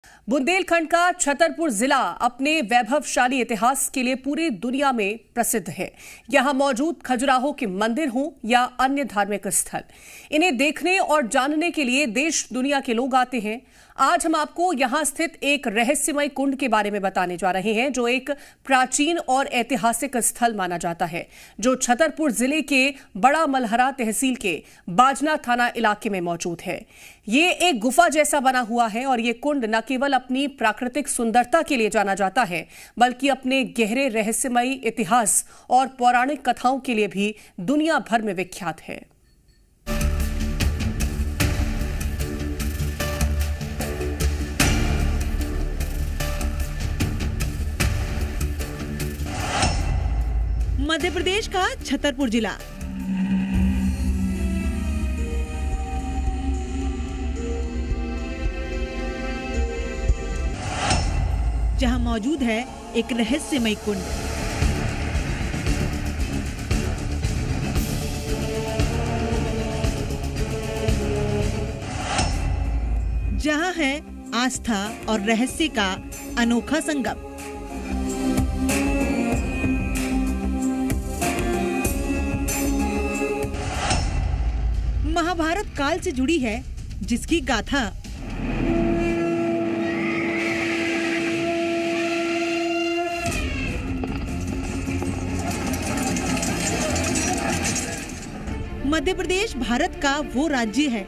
बुंदेलखंड का छतरपुर जिला अपने वैभवशाली इतिहास के लिए पूरी दुनिया में प्रसिद्ध है। यहां मौजूद खजुराहो के मंदिर हों या अन्य धार्मिक स्थल, इन्हें देखने और जानने के लिए देश दुनिया के लोग आते हैं। आज हम आपको यहां स्थित एक रहस्यमय कुंड के बारे में बताने जा रहे हैं, जो एक प्राचीन और ऐतिहासिक स्थल माना जाता है, जो छतरपुर जिले के बड़ा मलहरा तहसील के बाजना थाना इलाके में मौजूद है। ये एक गुफा जैसा बना हुआ है और ये कुंड न केवल अपनी प्राकृतिक सुंदरता के लिए जाना जाता है, बल्कि अपने गहरे रहस्यमयी इतिहास और पौराणिक कथाओं के लिए भी दुनिया भर में विख्यात है। मध्य प्रदेश का छतरपुर जिला जहां मौजूद है एक रहस्यमय कुंड। जहां है आस्था और रहस्य का अनोखा संगम। महाभारत काल से जुड़ी है जिसकी गाथा मध्य प्रदेश भारत का वो राज्य है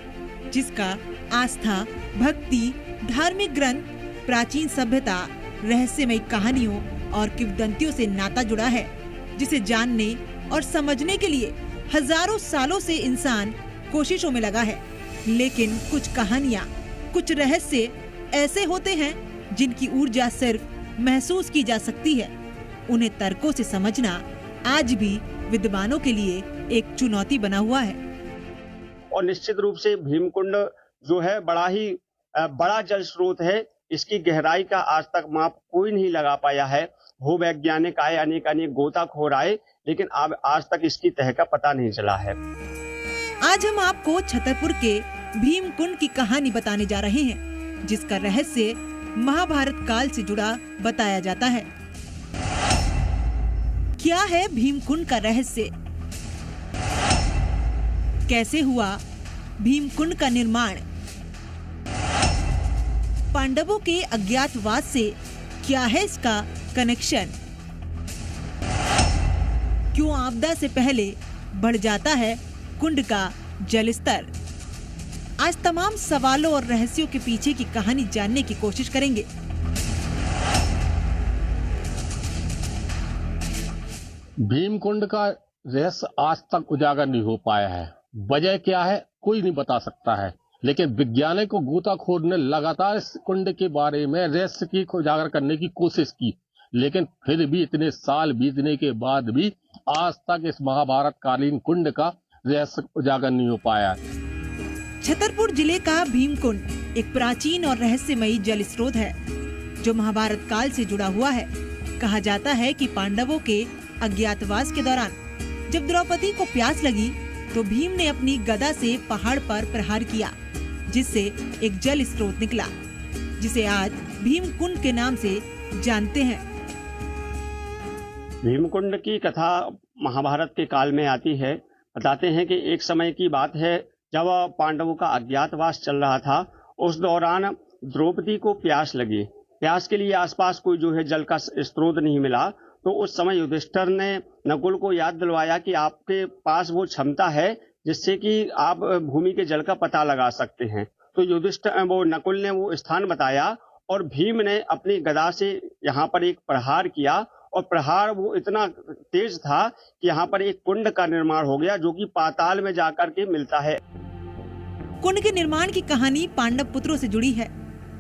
जिसका आस्था, भक्ति, धार्मिक ग्रंथ, प्राचीन सभ्यता, रहस्यमय कहानियों और किंवदंतियों से नाता जुड़ा है, जिसे जानने और समझने के लिए हजारों सालों से इंसान कोशिशों में लगा है। लेकिन कुछ कहानियाँ, कुछ रहस्य ऐसे होते हैं जिनकी ऊर्जा सिर्फ महसूस की जा सकती है। उन्हें तर्कों से समझना आज भी विद्वानों के लिए एक चुनौती बना हुआ है। और निश्चित रूप से भीमकुंड जो है बड़ा जल स्रोत है। इसकी गहराई का आज तक माप कोई नहीं लगा पाया है। भूवैज्ञानिक आए, अनेक गोताखोर आए, लेकिन आज तक इसकी तह का पता नहीं चला है। आज हम आपको छतरपुर के भीमकुंड की कहानी बताने जा रहे हैं, जिसका रहस्य महाभारत काल से जुड़ा बताया जाता है। क्या है भीमकुंड का रहस्य? कैसे हुआ भीमकुंड का निर्माण? पांडवों के अज्ञातवास से क्या है इसका कनेक्शन? क्यों आपदा से पहले बढ़ जाता है कुंड का जल स्तर? आज तमाम सवालों और रहस्यों के पीछे की कहानी जानने की कोशिश करेंगे। भीमकुंड का रहस्य आज तक उजागर नहीं हो पाया है। वजह क्या है कोई नहीं बता सकता है, लेकिन वैज्ञानिक गोताखोर ने लगातार इस कुंड के बारे में रहस्य की उजागर करने की कोशिश की, लेकिन फिर भी इतने साल बीतने के बाद भी आज तक इस महाभारत कालीन कुंड का रहस्य उजागर नहीं हो पाया। छतरपुर जिले का भीमकुंड एक प्राचीन और रहस्यमयी जल स्रोत है, जो महाभारत काल से जुड़ा हुआ है। कहा जाता है कि पांडवों के अज्ञातवास के दौरान जब द्रौपदी को प्यास लगी तो भीम ने अपनी गदा से पहाड़ पर प्रहार किया, जिससे एक जल स्रोत निकला, जिसे आज भीमकुंड के नाम से जानते हैं। भीमकुंड की कथा महाभारत के काल में आती है। बताते हैं कि एक समय की बात है जब पांडवों का अज्ञातवास चल रहा था। उस दौरान द्रौपदी को प्यास लगी। प्यास के लिए आसपास कोई जो है जल का स्रोत नहीं मिला, तो उस समय युधिष्ठिर ने नकुल को याद दिलवाया कि आपके पास वो क्षमता है जिससे कि आप भूमि के जल का पता लगा सकते हैं। तो नकुल ने वो स्थान बताया और भीम ने अपनी गदा से यहाँ पर एक प्रहार किया, और प्रहार वो इतना तेज था कि यहाँ पर एक कुंड का निर्माण हो गया, जो कि पाताल में जाकर के मिलता है। कुंड के निर्माण की कहानी पांडव पुत्रों से जुड़ी है।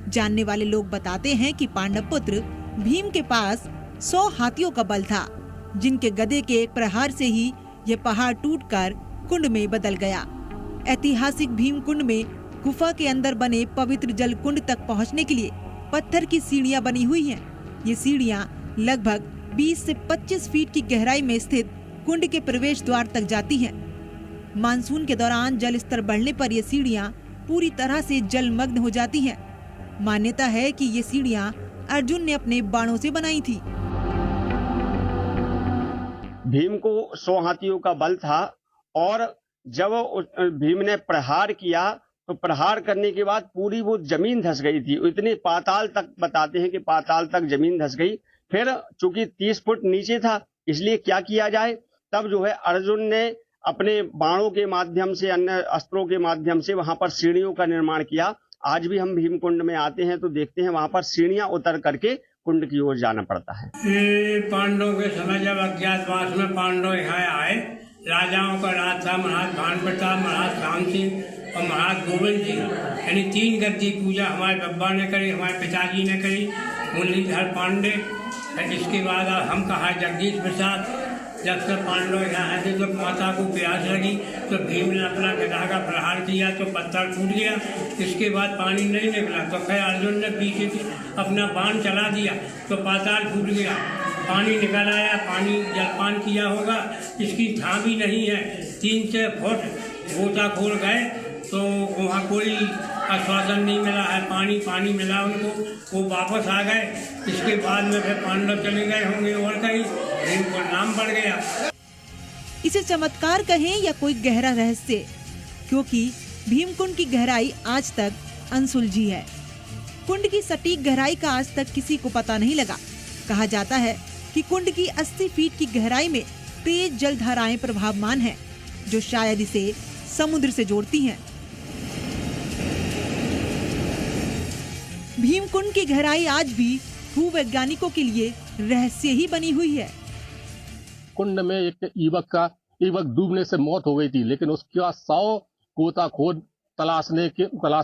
जानने वाले लोग बताते हैं कि पांडव पुत्र भीम के पास 100 हाथियों का बल था, जिनके गदे के एक प्रहार से ही यह पहाड़ टूटकर कुंड में बदल गया। ऐतिहासिक भीम कुंड में गुफा के अंदर बने पवित्र जल कुंड तक पहुंचने के लिए पत्थर की सीढ़ियां बनी हुई हैं। ये सीढ़ियां लगभग 20 से 25 फीट की गहराई में स्थित कुंड के प्रवेश द्वार तक जाती हैं। मानसून के दौरान जल स्तर बढ़ने पर ये सीढ़ियां पूरी तरह से जलमग्न हो जाती हैं। मान्यता है कि ये सीढ़ियां अर्जुन ने अपने बाणों से बनाई थी। भीम को 100 हाथियों का बल था और जब भीम ने प्रहार किया तो प्रहार करने के बाद पूरी वो जमीन धंस गई थी। इतने पाताल तक बताते हैं कि पाताल तक जमीन धंस गई। फिर चूंकि 30 फुट नीचे था, इसलिए क्या किया जाए, तब जो है अर्जुन ने अपने बाणों के माध्यम से, अन्य अस्त्रों के माध्यम से वहां पर सीढ़ियों का निर्माण किया। आज भी हम भीमकुंड में आते हैं तो देखते हैं वहां पर सीढ़ियां उतर करके कुंड की ओर जाना पड़ता है। पांडवों के समय जब अज्ञातवास में पांडव यहाँ आए, राजाओं का राज था महाराज भान प्रताप, महाराज राम सिंह और महाराज गोविंद सिंह, यानी 3 गद्दी पूजा हमारे बब्बा ने करी, हमारे पिताजी ने करी, मुरलीधर पांडे। इसके बाद हम कहा जगदीश प्रसाद। जब तक पांडव यहाँ आए थे तो माता को प्यास लगी तो भीम ने अपना गदा का प्रहार किया तो पत्थर टूट गया। इसके बाद पानी नहीं निकला तो फिर अर्जुन ने पीछे अपना बाण चला दिया तो पाताल फूट गया, पानी निकल आया। पानी जलपान किया होगा, इसकी था भी नहीं है। 3 फुट गोताखोर गए तो वहाँ कोई आश्वासन नहीं मिला है, पानी मिला उनको, वो वापस आ गए। इसके बाद में फिर पांडव चले गए होंगे और कहीं, भीम को नाम बढ़ गया। इसे चमत्कार कहें या कोई गहरा रहस्य, क्योंकि भीमकुंड की गहराई आज तक अनसुलझी है। कुंड की सटीक गहराई का आज तक किसी को पता नहीं लगा। कहा जाता है कि कुंड की 80 फीट की गहराई में तेज जलधाराएं प्रभावमान हैं, जो शायद इसे समुद्र से जोड़ती हैं। भीमकुंड की गहराई आज भी भूवैज्ञानिकों के लिए रहस्य ही बनी हुई है। कुंड में एक युवक डूबने से मौत हो गई थी, लेकिन उसका 100 गोताखोर तलाश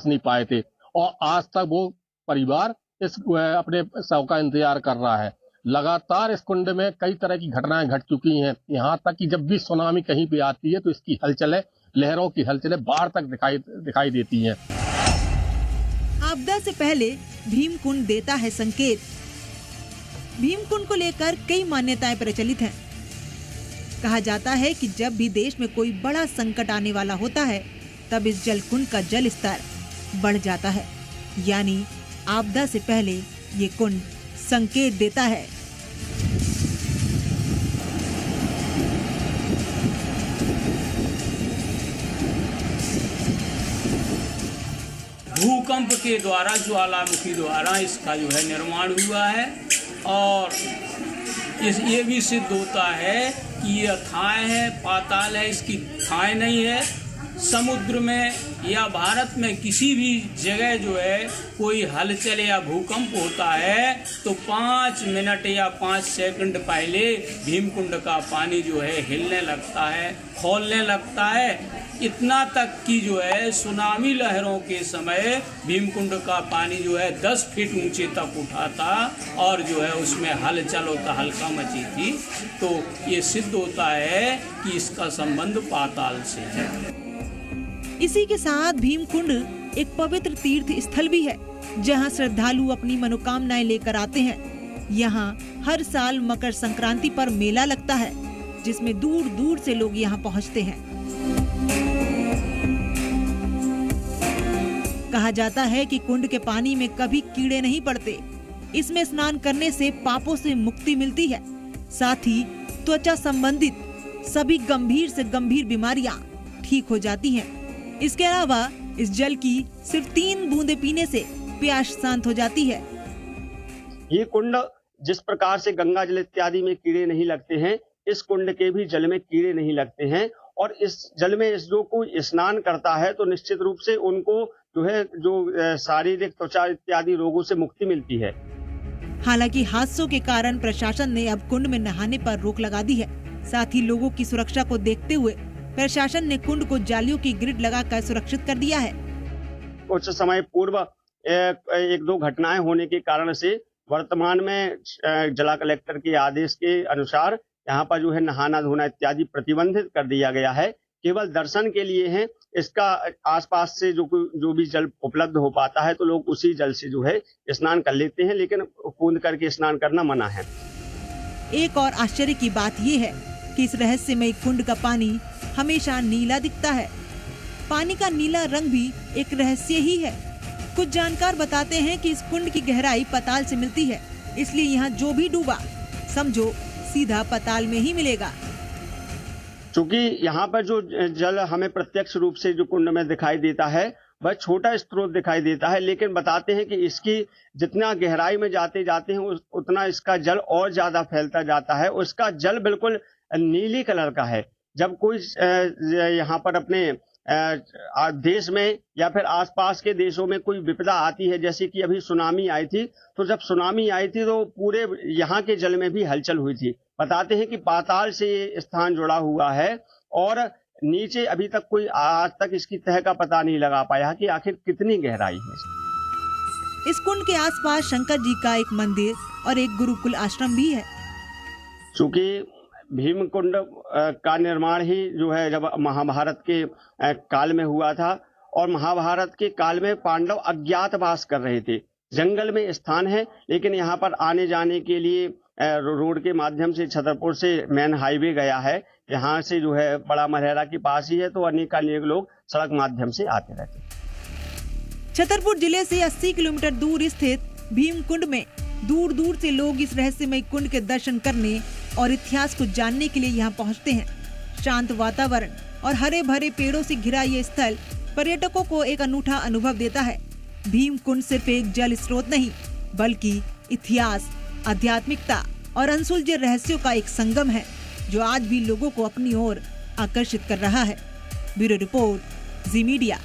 नहीं पाए थे और आज तक वो परिवार इस अपने शव का इंतजार कर रहा है। लगातार इस कुंड में कई तरह की घटनाएं घट चुकी हैं, यहाँ तक कि जब भी सुनामी कहीं पे आती है तो इसकी हलचलें, लहरों की हलचलें बाहर तक दिखाई देती हैं। आपदा से पहले भीमकुंड देता है संकेत। भीमकुंड को लेकर कई मान्यताएं प्रचलित हैं। कहा जाता है कि जब भी देश में कोई बड़ा संकट आने वाला होता है, तब इस जलकुंड का जल स्तर बढ़ जाता है, यानी आपदा से पहले ये कुंड संकेत देता है। भूकंप के द्वारा, ज्वालामुखी द्वारा इसका जो है निर्माण हुआ है और ये भी सिद्ध होता है कि ये अथाह है, पाताल है, इसकी थाह नहीं है। समुद्र में या भारत में किसी भी जगह जो है कोई हलचल या भूकंप होता है तो 5 मिनट या 5 सेकंड पहले भीमकुंड का पानी जो है हिलने लगता है, खौलने लगता है। इतना तक कि जो है सुनामी लहरों के समय भीमकुंड का पानी जो है 10 फीट ऊंचे तक उठा था और जो है उसमें हलचल होता, हल्का मची थी। तो ये सिद्ध होता है कि इसका संबंध पाताल से है। इसी के साथ भीमकुंड एक पवित्र तीर्थ स्थल भी है, जहां श्रद्धालु अपनी मनोकामनाएं लेकर आते हैं। यहाँ हर साल मकर संक्रांति पर मेला लगता है, जिसमें दूर दूर से लोग यहाँ पहुँचते हैं। कहा जाता है कि कुंड के पानी में कभी कीड़े नहीं पड़ते। इसमें स्नान करने से पापों से मुक्ति मिलती है, साथ ही त्वचा संबंधित सभी गंभीर से गंभीर बीमारियां ठीक हो जाती हैं। इसके अलावा इस जल की सिर्फ 3 बूंदे पीने से प्यास शांत हो जाती है। ये कुंड जिस प्रकार से गंगा जल इत्यादि में कीड़े नहीं लगते हैं, इस कुंड के भी जल में कीड़े नहीं लगते हैं। और इस जल में जो कोई स्नान करता है तो निश्चित रूप से उनको जो शारीरिक त्वचा इत्यादि रोगों से मुक्ति मिलती है। हालांकि हादसों के कारण प्रशासन ने अब कुंड में नहाने पर रोक लगा दी है। साथ ही लोगों की सुरक्षा को देखते हुए प्रशासन ने कुंड को जालियों की ग्रिड लगाकर सुरक्षित कर दिया है। कुछ समय पूर्व 1-2 घटनाएं होने के कारण से वर्तमान में जिला कलेक्टर के आदेश के अनुसार यहाँ पर जो है नहाना धोना इत्यादि प्रतिबंधित कर दिया गया है। केवल दर्शन के लिए है। इसका आसपास से जो भी जल उपलब्ध हो पाता है तो लोग उसी जल से जो है स्नान कर लेते हैं, लेकिन कूद करके स्नान करना मना है। एक और आश्चर्य की बात ये है कि इस रहस्यमय कुंड का पानी हमेशा नीला दिखता है। पानी का नीला रंग भी एक रहस्य ही है। कुछ जानकार बताते हैं कि इस कुंड की गहराई पाताल से मिलती है, इसलिए यहाँ जो भी डूबा समझो सीधा पाताल में ही मिलेगा। क्योंकि यहाँ पर जो जल हमें प्रत्यक्ष रूप से जो कुंड में दिखाई देता है वह छोटा स्रोत दिखाई देता है, लेकिन बताते हैं कि इसकी जितना गहराई में जाते जाते हैं उतना इसका जल और ज्यादा फैलता जाता है। उसका जल बिल्कुल नीली कलर का है। जब कोई यहाँ पर अपने देश में या फिर आसपास के देशों में कोई विपदा आती है, जैसे कि अभी सुनामी आई थी, तो जब सुनामी आई थी तो पूरे यहाँ के जल में भी हलचल हुई थी। बताते हैं कि पाताल से ये स्थान जुड़ा हुआ है और नीचे अभी तक कोई आज तक इसकी तह का पता नहीं लगा पाया कि आखिर कितनी गहराई है। इस कुंड के आसपास शंकर जी का एक मंदिर और एक गुरुकुल आश्रम भी है। चूंकि भीम कुंड का निर्माण ही जो है जब महाभारत के काल में हुआ था और महाभारत के काल में पांडव अज्ञातवास कर रहे थे। जंगल में स्थान है, लेकिन यहाँ पर आने जाने के लिए रोड के माध्यम से छतरपुर से मेन हाईवे गया है। यहाँ से जो है बड़ा मरहरा के पास ही है, तो अनेक लोग सड़क माध्यम से आते रहते हैं। छतरपुर जिले से 80 किलोमीटर दूर स्थित भीम कुंड में दूर दूर से लोग इस रहस्यमय कुंड के दर्शन करने और इतिहास को जानने के लिए यहाँ पहुँचते हैं। शांत वातावरण और हरे भरे पेड़ों से घिरा ये स्थल पर्यटकों को एक अनूठा अनुभव देता है। भीम कुंड सिर्फ एक जल स्रोत नहीं, बल्कि इतिहास, आध्यात्मिकता और अनसुलझे रहस्यों का एक संगम है, जो आज भी लोगों को अपनी ओर आकर्षित कर रहा है। ब्यूरो रिपोर्ट, जी मीडिया।